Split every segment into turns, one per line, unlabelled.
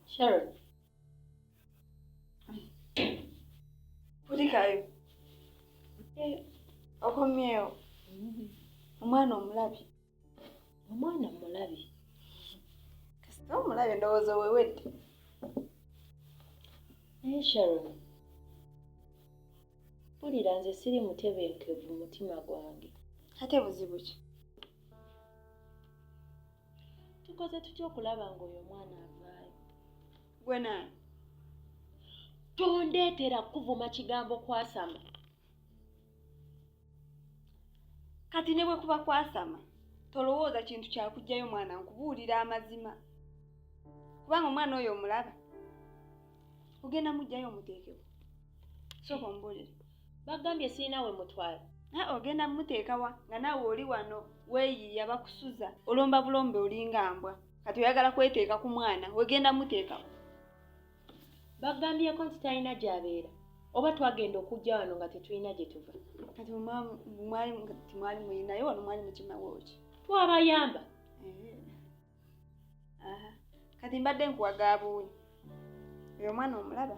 Sharon.
Pulikayo. Okomyewo. Omwana omulabi.
Omwana mulabi.
Kasita omulabi ndowooza weewedde.
Sharon. Mpulira nze siri mutebenkevu mu mutima gwange.
Ate buzibu ki?
Tukoze tutya okulaba ng'oyo omwana avaayo?
Gwe naani?
Tondeetera kuvuma kigambo kwasama.
Kati ne bwe kuba kwasama tolowooza kintu kyakuggyayo mwana nkubuulira amazima. Kubanga omwana oyo omulaba ogenda muggyayo omuteekewo. Sooka ombuulire.
Bagambye sirina we mutwala.
Ogenda muteeka wa nga naawe oli wano weeyiiya bakusuza olomba bulombe olinga mbwa. Kati oyagala kweteeka ku mwana wegenda muteeka wa.
Bagambyeko nti talina gy'abeera oba twagenda okujja wano nga tetulina gye tuva.
Kati mwali muyinayo wano mwali mukimawo ki?
Twabayamba.
Kati mbadde nkuwaga abuuyi. Oyo omwana omulaba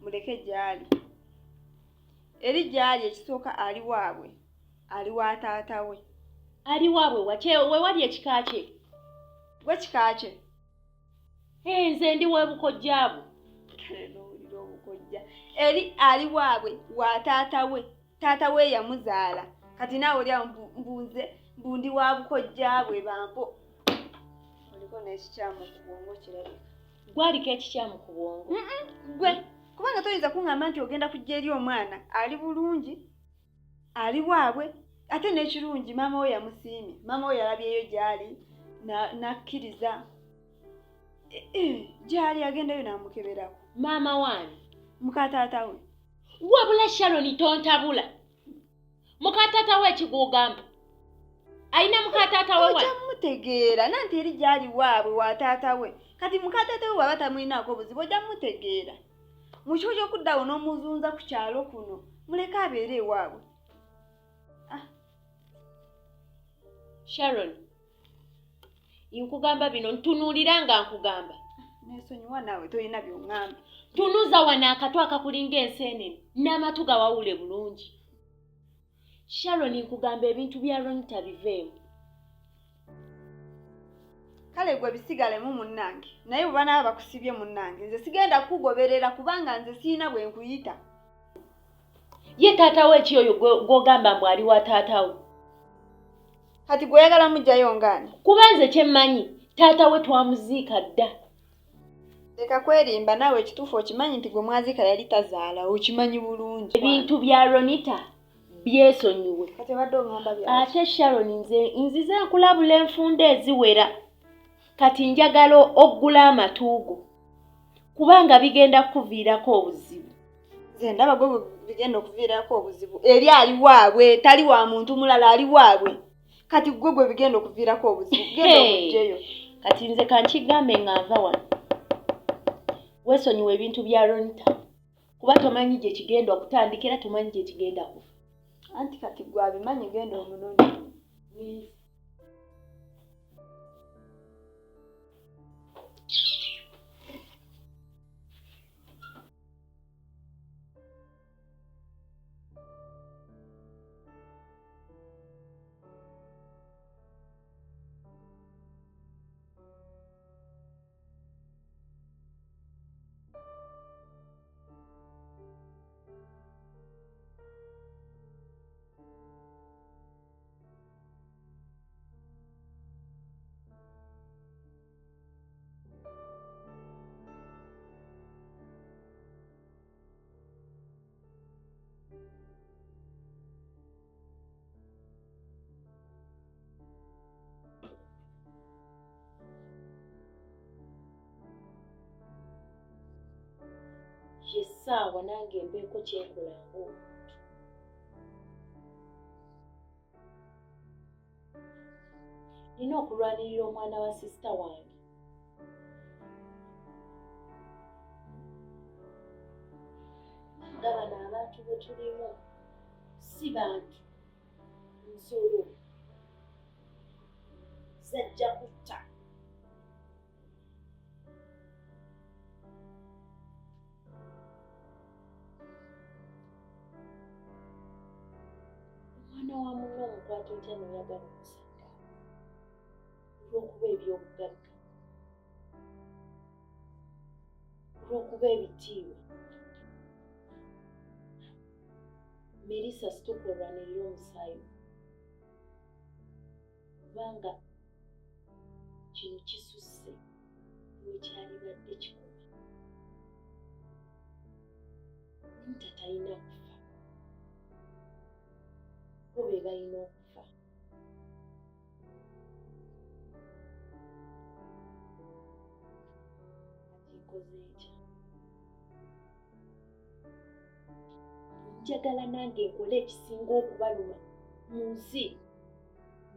muleke gy'ali. Eri gy'ali ekisooka ali waabwe, ali wa taata we.
Ali waabwe we wali ekika kye?
Gwe kika kye?
Nze ndi w'ebukojjaabwe.
N'owulira obukojja. Eri ali waabwe wa taata we. Taata we yamuzaala. Kati naawe oli awo mbundi wa bukojjaabwe bampo. Oliko n'ekikyamu ku bwongo kirabika.
Gwaliko ekikyamu ku bwongo?
Gwe kubanga toyinza kuŋŋamba nti ogenda kujja eri omwana ali bulungi ali waabwe ate n'ekirungi maama we yamusiimye. Maama we yalabyeyo gy'ali n'akkiriza. Gy'ali agendayo n'amukeberako.
Maama wange?
Mukataata we.
Wabula Sharon tontabula. Mukataata we ekigugamba? Alina mukataata we wa?
Ojja mutegeera nanti eri gy'ali waabwe wa taata we. Kati mukataata we bw'aba tamulinaako obuzibu ojja mutegeera. Mu kifo ky'okuddawo n'omuzunza ku kyalo kuno muleke abeere ewaabwe.
Sharon, nkugamba bino ntunuulira nga nkugamba.
Neesonyiwa naawe tolina by'oŋŋamba.
Tunuza wano akatw akakulinga enseenene n'amatu gawawule bulungi. Sharon, nkugamba ebintu bya Ronita biveemu.
Kale gwe bisigalemu munnange naye bwe banaaba bakusibye munnange nze sigenda kukugoberera kubanga nze siina bwe nkuyita.
Ye taata we ki oyo gw'ogamba mbu ali wa taata we?
Kati gw'oyagala muggyayo ngaani?
Kuba nze kye mmanyi taata we twamuziika dda.
Leka kwerimba naawe ekituufu okimanyi nti gwe mwaziika yali tazaala okimanyi bulungi.
Ebintu bya Ronita byesonyiwe.
Kati badde oŋŋamba byaki?
Ate Sharon nzize nkulabula enfunda eziwera. Kati njagala oggula amatuugo kubanga bigenda kukuviirako obuzibu.
Nze ndaba gwe bigenda okuviirako obuzibu. Eri ali waabwe tali wa muntu mulala ali waabwe. Kati gwe bigenda okuviirako obuzibu. Genda okugyeyo.
Kati nze kankigambe nga nva wano. Weesonyiwa ebintu bya Ronita kuba tomanyi gye kigenda okutandikira tomanyi gye kigenda kuva.
Anti kati gwe abimanyi genda omunoni.
Essaawa nange mbeeko kyenkola ng'omuntu. Nina okulwanirira omwana wa sisita wange. Nga bano abantu be tulimu si bantu nsolo zajja kutta. Omwana wa munno omukwata otya n'oyagala omusanga olw'okuba eby'obugagga, olw'okuba ebitiibwa. Melissa situka olwanirira omusaayi kubanga kino kisusse lwekyalibadde kikoma. Nta talina kufa, bo be balina okufa. Kati nkoze etya? Njagala nange nkole ekisinga okubaluma mu nsi,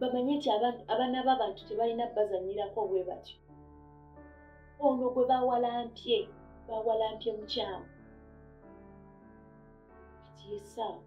bamanye nti abaana b'abantu tebalina bazanyirako bwe batyo. Ono gwe bawalampye mukyamu. Kati ye ssaawa